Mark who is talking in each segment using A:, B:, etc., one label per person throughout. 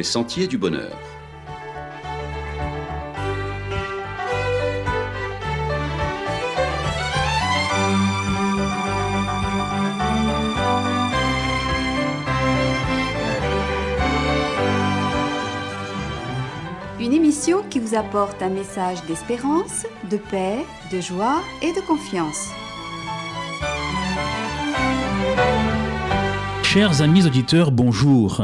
A: les sentiers du bonheur.
B: Une émission qui vous apporte un message d'espérance, de paix, de joie et de confiance.
C: Chers amis auditeurs, bonjour.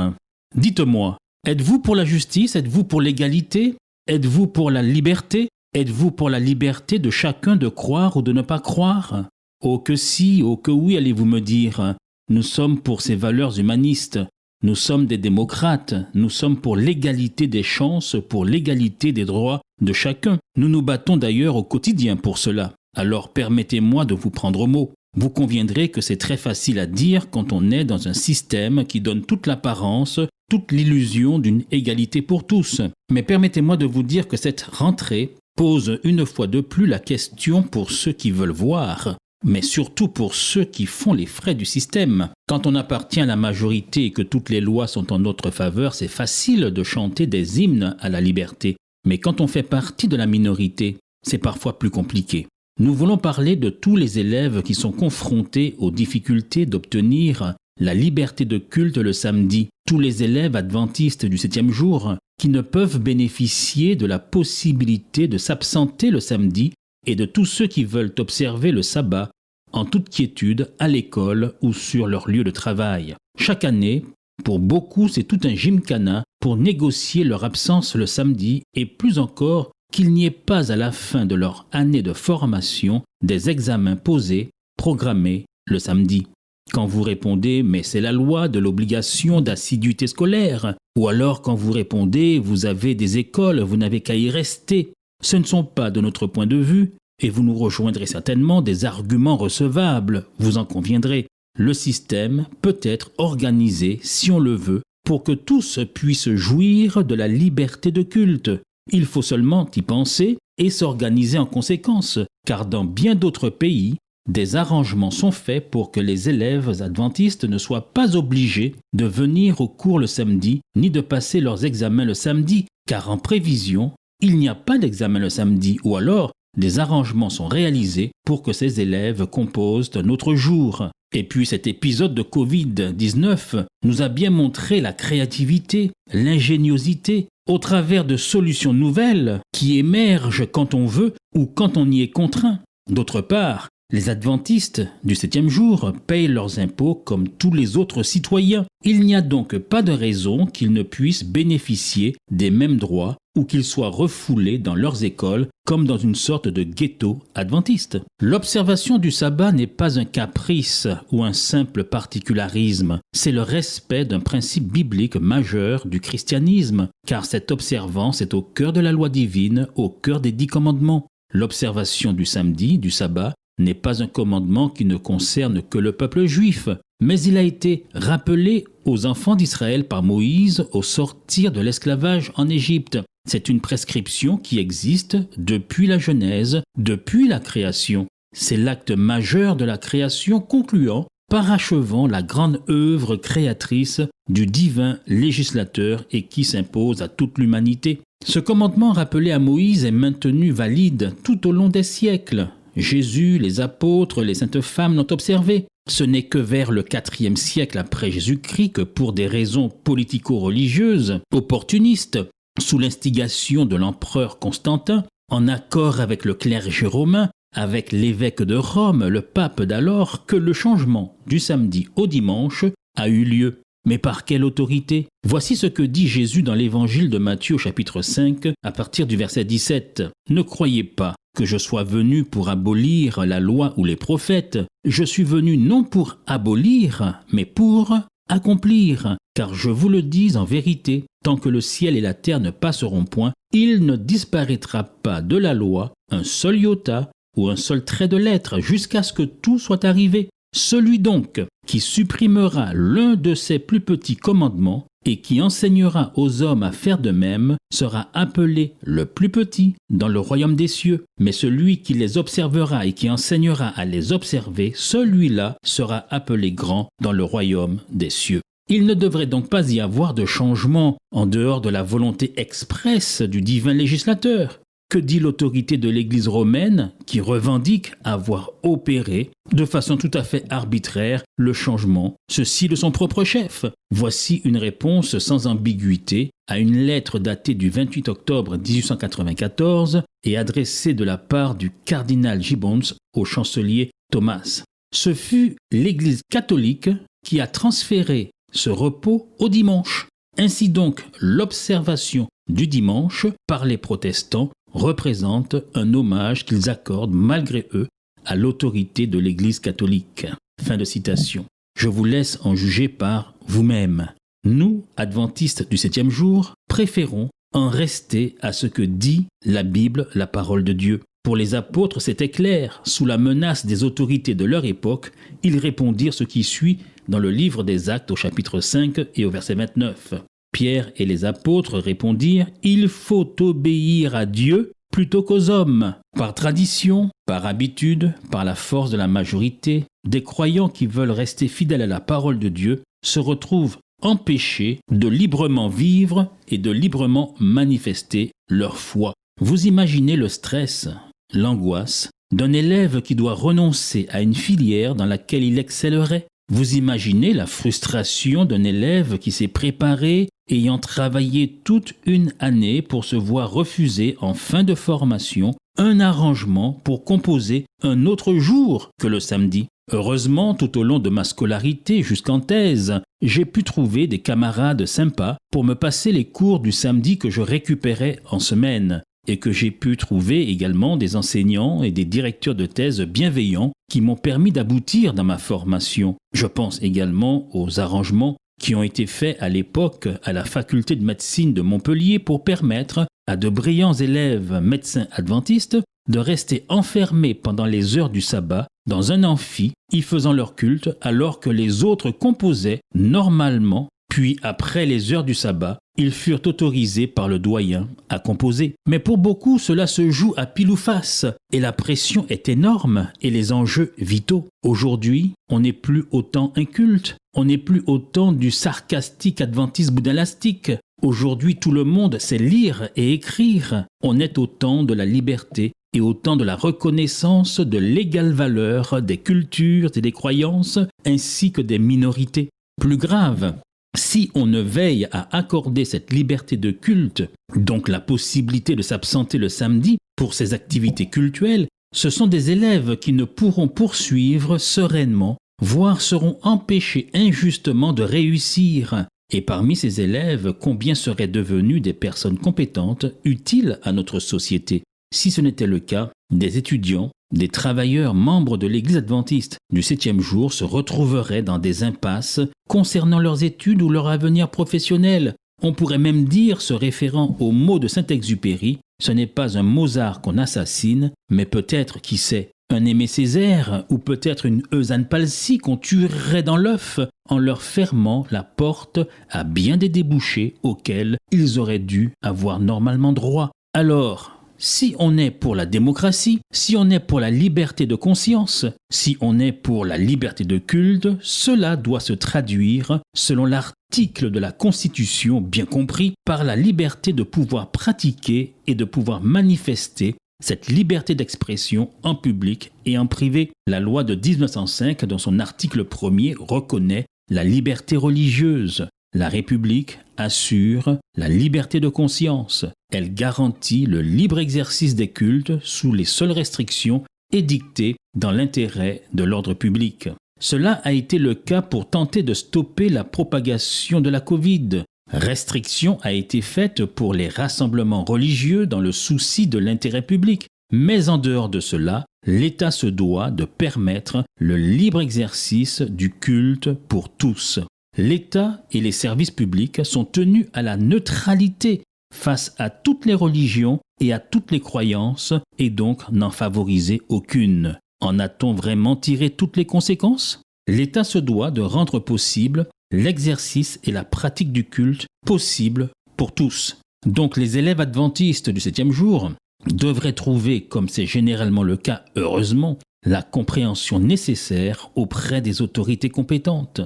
C: Dites-moi, êtes-vous pour la justice? Êtes-vous pour l'égalité? Êtes-vous pour la liberté? Êtes-vous pour la liberté de chacun de croire ou de ne pas croire? Oh que si, oh que oui, allez-vous me dire. Nous sommes pour ces valeurs humanistes. Nous sommes des démocrates, nous sommes pour l'égalité des chances, pour l'égalité des droits de chacun. Nous nous battons d'ailleurs au quotidien pour cela. Alors permettez-moi de vous prendre au mot. Vous conviendrez que c'est très facile à dire quand on est dans un système qui donne toute l'apparence, toute l'illusion d'une égalité pour tous. Mais permettez-moi de vous dire que cette rentrée pose une fois de plus la question pour ceux qui veulent voir, mais surtout pour ceux qui font les frais du système. Quand on appartient à la majorité et que toutes les lois sont en notre faveur, c'est facile de chanter des hymnes à la liberté. Mais quand on fait partie de la minorité, c'est parfois plus compliqué. Nous voulons parler de tous les élèves qui sont confrontés aux difficultés d'obtenir la liberté de culte le samedi. Tous les élèves adventistes du 7e jour qui ne peuvent bénéficier de la possibilité de s'absenter le samedi et de tous ceux qui veulent observer le sabbat en toute quiétude à l'école ou sur leur lieu de travail. Chaque année, pour beaucoup, c'est tout un gymkhana pour négocier leur absence le samedi et plus encore qu'il n'y ait pas à la fin de leur année de formation des examens posés, programmés le samedi. Quand vous répondez « mais c'est la loi de l'obligation d'assiduité scolaire » ou alors quand vous répondez « vous avez des écoles, vous n'avez qu'à y rester », ce ne sont pas, de notre point de vue, et vous nous rejoindrez certainement, des arguments recevables, vous en conviendrez. Le système peut être organisé, si on le veut, pour que tous puissent jouir de la liberté de culte. Il faut seulement y penser et s'organiser en conséquence, car dans bien d'autres pays, des arrangements sont faits pour que les élèves adventistes ne soient pas obligés de venir au cours le samedi, ni de passer leurs examens le samedi, car en prévision, il n'y a pas d'examen le samedi, ou alors des arrangements sont réalisés pour que ces élèves composent un autre jour. Et puis cet épisode de Covid-19 nous a bien montré la créativité, l'ingéniosité, au travers de solutions nouvelles qui émergent quand on veut ou quand on y est contraint. D'autre part, les adventistes du 7e jour payent leurs impôts comme tous les autres citoyens. Il n'y a donc pas de raison qu'ils ne puissent bénéficier des mêmes droits ou qu'ils soient refoulés dans leurs écoles comme dans une sorte de ghetto adventiste. L'observation du sabbat n'est pas un caprice ou un simple particularisme, c'est le respect d'un principe biblique majeur du christianisme, car cette observance est au cœur de la loi divine, au cœur des 10 commandements. L'observation du samedi, du sabbat, n'est pas un commandement qui ne concerne que le peuple juif, mais il a été rappelé aux enfants d'Israël par Moïse au sortir de l'esclavage en Égypte. C'est une prescription qui existe depuis la Genèse, depuis la création. C'est l'acte majeur de la création concluant, parachevant la grande œuvre créatrice du divin législateur et qui s'impose à toute l'humanité. Ce commandement rappelé à Moïse est maintenu valide tout au long des siècles. Jésus, les apôtres, les saintes femmes l'ont observé. Ce n'est que vers le IVe siècle après Jésus-Christ que pour des raisons politico-religieuses, opportunistes, sous l'instigation de l'empereur Constantin, en accord avec le clergé romain, avec l'évêque de Rome, le pape d'alors, que le changement du samedi au dimanche a eu lieu. Mais par quelle autorité? Voici ce que dit Jésus dans l'évangile de Matthieu au chapitre 5, à partir du verset 17. « Ne croyez pas que je sois venu pour abolir la loi ou les prophètes. Je suis venu non pour abolir, mais pour accomplir. Car je vous le dis en vérité, tant que le ciel et la terre ne passeront point, il ne disparaîtra pas de la loi un seul iota ou un seul trait de lettre jusqu'à ce que tout soit arrivé. Celui donc qui supprimera l'un de ces plus petits commandements et qui enseignera aux hommes à faire de même sera appelé le plus petit dans le royaume des cieux. Mais celui qui les observera et qui enseignera à les observer, celui-là sera appelé grand dans le royaume des cieux. » Il ne devrait donc pas y avoir de changement en dehors de la volonté expresse du divin législateur. Que dit l'autorité de l'Église romaine qui revendique avoir opéré de façon tout à fait arbitraire le changement, ceci de son propre chef? Voici une réponse sans ambiguïté à une lettre datée du 28 octobre 1894 et adressée de la part du cardinal Gibbons au chancelier Thomas. Ce fut l'Église catholique qui a transféré ce repos au dimanche. Ainsi donc, l'observation du dimanche par les protestants représente un hommage qu'ils accordent malgré eux à l'autorité de l'Église catholique. Fin de citation. Je vous laisse en juger par vous-même. Nous, adventistes du 7e jour, préférons en rester à ce que dit la Bible, la parole de Dieu. Pour les apôtres, c'était clair. Sous la menace des autorités de leur époque, ils répondirent ce qui suit dans le livre des Actes au chapitre 5 et au verset 29. Pierre et les apôtres répondirent « Il faut obéir à Dieu plutôt qu'aux hommes. » Par tradition, par habitude, par la force de la majorité, des croyants qui veulent rester fidèles à la parole de Dieu se retrouvent empêchés de librement vivre et de librement manifester leur foi. Vous imaginez le stress, l'angoisse d'un élève qui doit renoncer à une filière dans laquelle il excellerait. Vous imaginez la frustration d'un élève qui s'est préparé, ayant travaillé toute une année pour se voir refuser en fin de formation un arrangement pour composer un autre jour que le samedi. Heureusement, tout au long de ma scolarité jusqu'en thèse, j'ai pu trouver des camarades sympas pour me passer les cours du samedi que je récupérais en semaine, et que j'ai pu trouver également des enseignants et des directeurs de thèse bienveillants qui m'ont permis d'aboutir dans ma formation. Je pense également aux arrangements qui ont été faits à l'époque à la faculté de médecine de Montpellier pour permettre à de brillants élèves médecins adventistes de rester enfermés pendant les heures du sabbat dans un amphi, y faisant leur culte alors que les autres composaient normalement, puis après les heures du sabbat, ils furent autorisés par le doyen à composer. Mais pour beaucoup, cela se joue à pile ou face, et la pression est énorme et les enjeux vitaux. Aujourd'hui, on n'est plus autant inculte, on n'est plus autant du sarcastique adventiste boudalastique. Aujourd'hui, tout le monde sait lire et écrire. On est au temps de la liberté et au temps de la reconnaissance de l'égale valeur des cultures et des croyances, ainsi que des minorités. Plus grave, si on ne veille à accorder cette liberté de culte, donc la possibilité de s'absenter le samedi pour ces activités cultuelles, ce sont des élèves qui ne pourront poursuivre sereinement, voire seront empêchés injustement de réussir. Et parmi ces élèves, combien seraient devenus des personnes compétentes, utiles à notre société? Si ce n'était le cas, des étudiants, des travailleurs membres de l'Église adventiste du 7e jour se retrouveraient dans des impasses concernant leurs études ou leur avenir professionnel. On pourrait même dire, se référant aux mots de Saint-Exupéry, ce n'est pas un Mozart qu'on assassine, mais peut-être, qui sait, un Aimé Césaire ou peut-être une Eusanne Palsy qu'on tuerait dans l'œuf en leur fermant la porte à bien des débouchés auxquels ils auraient dû avoir normalement droit. Alors, si on est pour la démocratie, si on est pour la liberté de conscience, si on est pour la liberté de culte, cela doit se traduire, selon l'article de la Constitution bien compris, par la liberté de pouvoir pratiquer et de pouvoir manifester cette liberté d'expression en public et en privé. La loi de 1905, dans son article 1er, reconnaît la liberté religieuse. La République assure la liberté de conscience. Elle garantit le libre exercice des cultes sous les seules restrictions édictées dans l'intérêt de l'ordre public. Cela a été le cas pour tenter de stopper la propagation de la Covid. Restriction a été faite pour les rassemblements religieux dans le souci de l'intérêt public. Mais en dehors de cela, l'État se doit de permettre le libre exercice du culte pour tous. L'État et les services publics sont tenus à la neutralité face à toutes les religions et à toutes les croyances et donc n'en favoriser aucune. En a-t-on vraiment tiré toutes les conséquences? L'État se doit de rendre possible l'exercice et la pratique du culte possible pour tous. Donc les élèves adventistes du 7e jour devraient trouver, comme c'est généralement le cas heureusement, la compréhension nécessaire auprès des autorités compétentes.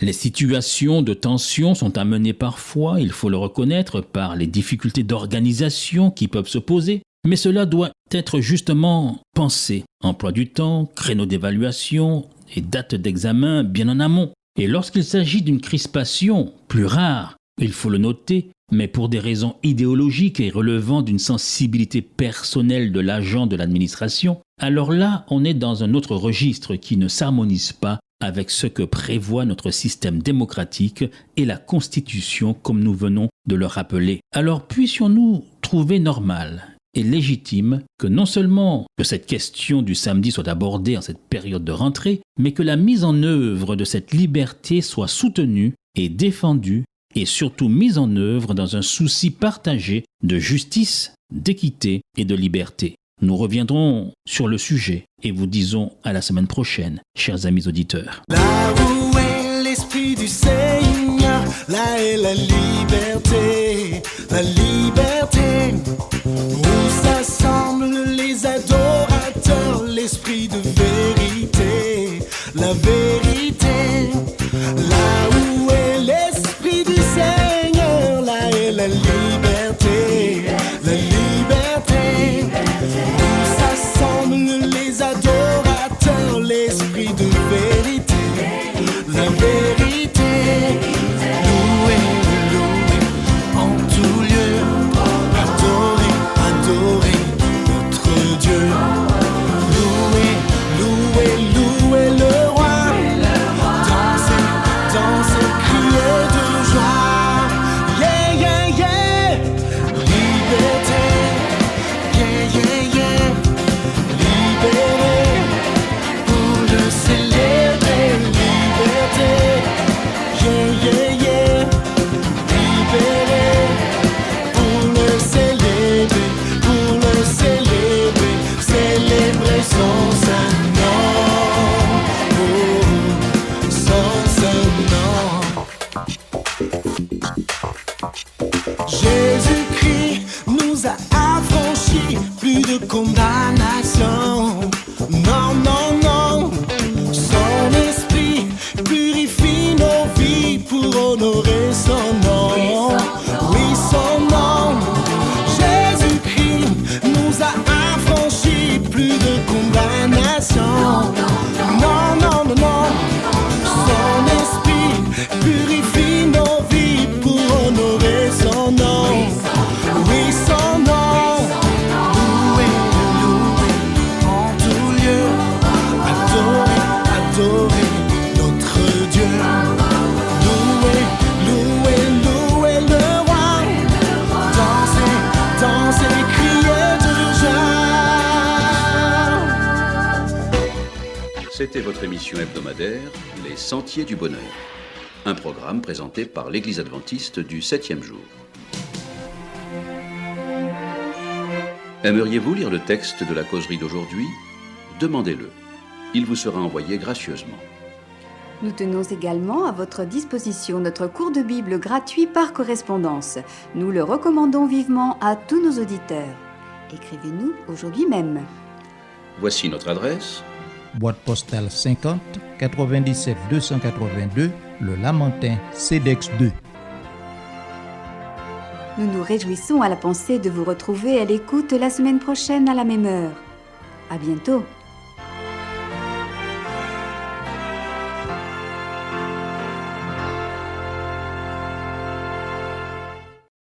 C: Les situations de tension sont amenées parfois, il faut le reconnaître, par les difficultés d'organisation qui peuvent se poser, mais cela doit être justement pensé. Emploi du temps, créneau d'évaluation et date d'examen bien en amont. Et lorsqu'il s'agit d'une crispation plus rare, il faut le noter, mais pour des raisons idéologiques et relevant d'une sensibilité personnelle de l'agent de l'administration, alors là, on est dans un autre registre qui ne s'harmonise pas avec ce que prévoit notre système démocratique et la Constitution, comme nous venons de le rappeler. Alors puissions-nous trouver normal et légitime que non seulement que cette question du samedi soit abordée en cette période de rentrée, mais que la mise en œuvre de cette liberté soit soutenue et défendue et surtout mise en œuvre dans un souci partagé de justice, d'équité et de liberté. Nous reviendrons sur le sujet et vous disons à la semaine prochaine, chers amis auditeurs.
A: Là où est l'Esprit du Seigneur, là est la liberté, la liberté. Où s'assemblent les adorateurs, l'Esprit de vérité, la vérité. Là où est l'Esprit du Seigneur, là est la liberté, la liberté. Où s'assemblent les adorateurs, l'Esprit de vérité, la vérité. Loué, loué, en tout lieu, adoré, adoré, notre Dieu. Loué, loué, loué le roi, dansez, dansez, criez de joie. Yeah, yeah, yeah, liberté, yeah, yeah, yeah, libéré pour le célébrer, liberté, yeah, yeah, yeah, libéré pour le célébrer, célébrer son saint nom, oh, son saint nom. Jésus-Christ nous a affranchis, plus de condamnation. Non, non, non. Son esprit purifie nos vies pour honorer son nom. Oui, son nom. Jésus-Christ nous a affranchis, plus de condamnation. Non, non, non, non. Son esprit purifie nos vies pour honorer son nom. Oui, son nom. Loué, loué, en tout lieu, adoré, adoré, notre Dieu. Loué, loué, loué le roi, dansez, dansez, criez de joie.
D: C'était votre émission hebdomadaire, Les Sentiers du Bonheur. Un programme présenté par l'Église adventiste du 7e jour. Aimeriez-vous lire le texte de la causerie d'aujourd'hui ? Demandez-le. Il vous sera envoyé gracieusement.
B: Nous tenons également à votre disposition notre cours de Bible gratuit par correspondance. Nous le recommandons vivement à tous nos auditeurs. Écrivez-nous aujourd'hui même.
D: Voici notre adresse.
E: Boîte postale 50 97 282, Le Lamentin, CEDEX 2.
B: Nous nous réjouissons à la pensée de vous retrouver à l'écoute la semaine prochaine à la même heure. À bientôt.